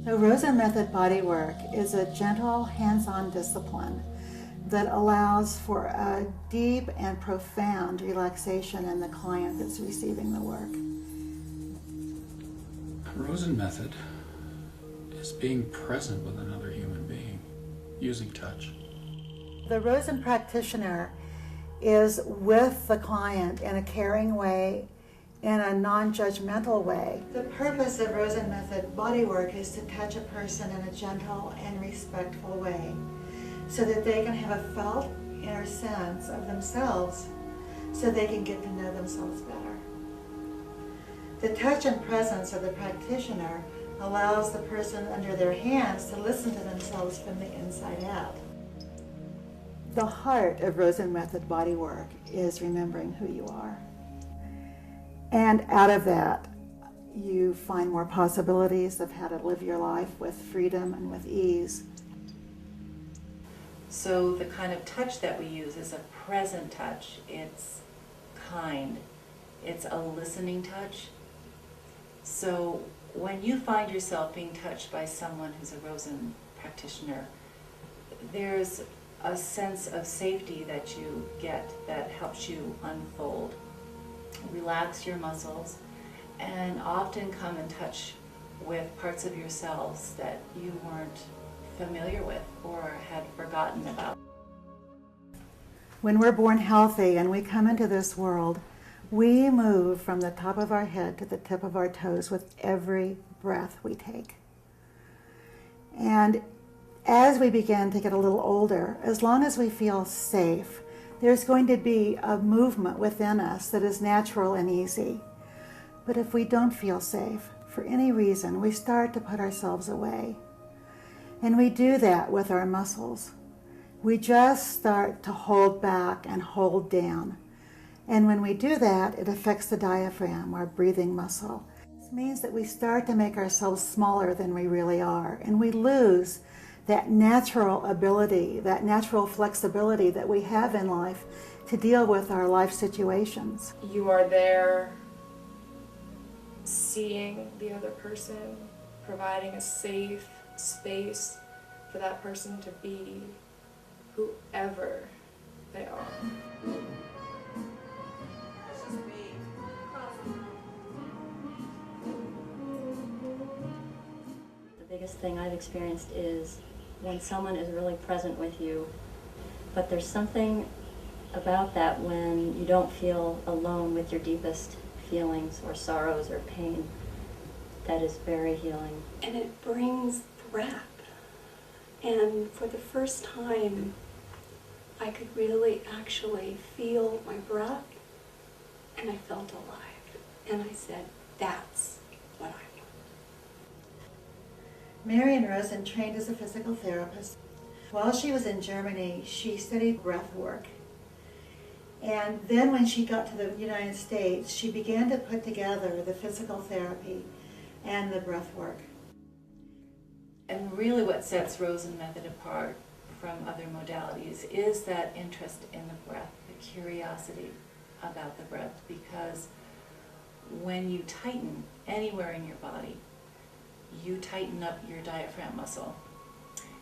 The Rosen Method Bodywork is a gentle, hands-on discipline that allows for a deep and profound relaxation in the client that's receiving the work. The Rosen Method is being present with another human being, using touch. The Rosen practitioner is with the client in a caring way, in a non-judgmental way. The purpose of Rosen Method Bodywork is to touch a person in a gentle and respectful way so that they can have a felt inner sense of themselves so they can get to know themselves better. The touch and presence of the practitioner allows the person under their hands to listen to themselves from the inside out. The heart of Rosen Method Bodywork is remembering who you are. And out of that, you find more possibilities of how to live your life with freedom and with ease. So the kind of touch that we use is a present touch. It's kind. It's a listening touch. So when you find yourself being touched by someone who's a Rosen practitioner, there's a sense of safety that you get that helps you unfold, relax your muscles, and often come in touch with parts of yourselves that you weren't familiar with or had forgotten about. When we're born healthy and we come into this world, we move from the top of our head to the tip of our toes with every breath we take. And as we begin to get a little older, as long as we feel safe, there's going to be a movement within us that is natural and easy. But if we don't feel safe, for any reason, we start to put ourselves away. And we do that with our muscles. We just start to hold back and hold down. And when we do that, it affects the diaphragm, our breathing muscle. This means that we start to make ourselves smaller than we really are, and we lose that natural ability, that natural flexibility that we have in life to deal with our life situations. You are there seeing the other person, providing a safe space for that person to be whoever they are. The biggest thing I've experienced is when someone is really present with you, but there's something about that when you don't feel alone with your deepest feelings or sorrows or pain that is very healing. And it brings breath. And for the first time, I could really actually feel my breath, and I felt alive. And I said, that's what I want. Marian Rosen trained as a physical therapist. While she was in Germany, she studied breath work. And then when she got to the United States, she began to put together the physical therapy and the breath work. And really what sets Rosen Method apart from other modalities is that interest in the breath, the curiosity about the breath, because when you tighten anywhere in your body, you tighten up your diaphragm muscle,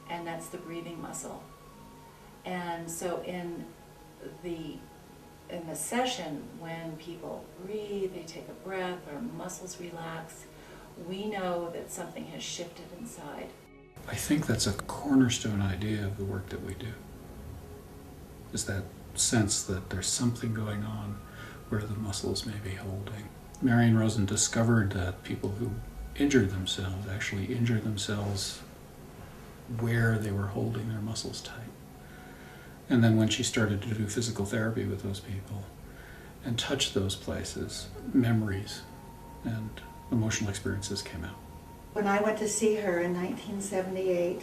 and that's the breathing muscle. And so in the session, when people breathe, they take a breath, our muscles relax, we know that something has shifted inside. I think that's a cornerstone idea of the work that we do, is that sense that there's something going on where the muscles may be holding. Marian Rosen discovered that people who injured themselves actually injured themselves where they were holding their muscles tight. And then when she started to do physical therapy with those people and touch those places, memories and emotional experiences came out. When I went to see her in 1978,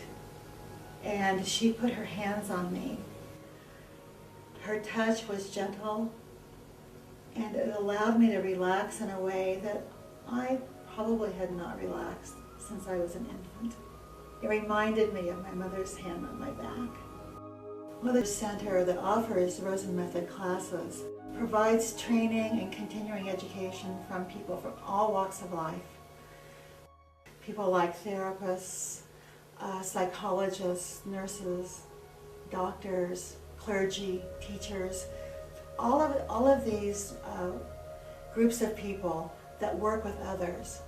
and she put her hands on me, her touch was gentle, and it allowed me to relax in a way that I probably had not relaxed since I was an infant. It reminded me of my mother's hand on my back. Well, the center that offers Rosen Method classes provides training and continuing education from people from all walks of life. people like therapists, psychologists, nurses, doctors, clergy, teachers, all of these groups of people that work with others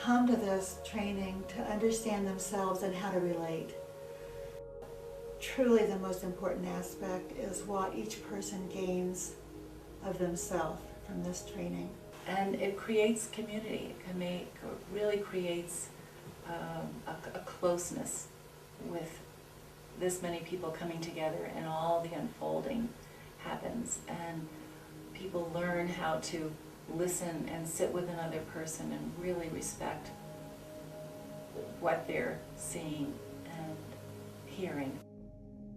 come to this training to understand themselves and how to relate. Truly the most important aspect is what each person gains of themselves from this training. And it creates community. It really creates a closeness with this many people coming together, and all the unfolding happens, and people learn how to listen and sit with another person and really respect what they're seeing and hearing.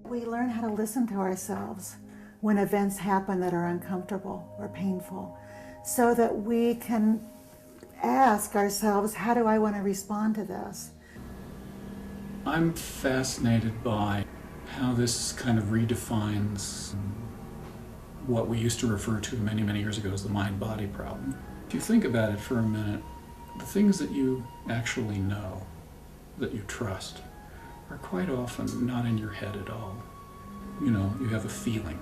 We learn how to listen to ourselves when events happen that are uncomfortable or painful, so that we can ask ourselves, how do I want to respond to this? I'm fascinated by how this kind of redefines what we used to refer to many, many years ago as the mind-body problem. If you think about it for a minute, the things that you actually know, that you trust, are quite often not in your head at all. You know, you have a feeling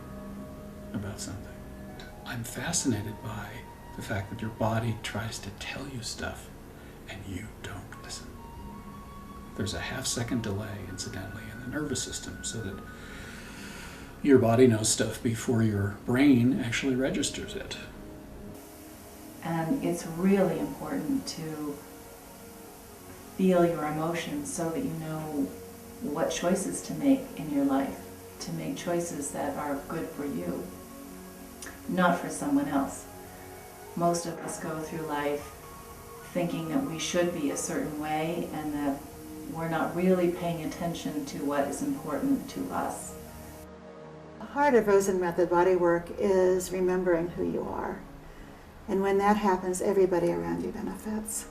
about something. I'm fascinated by the fact that your body tries to tell you stuff and you don't listen. There's a half-second delay, incidentally, in the nervous system, so that your body knows stuff before your brain actually registers it. And it's really important to feel your emotions so that you know what choices to make in your life, to make choices that are good for you, not for someone else. Most of us go through life thinking that we should be a certain way and that we're not really paying attention to what is important to us. The heart of Rosen Method Bodywork is remembering who you are. And when that happens, everybody around you benefits.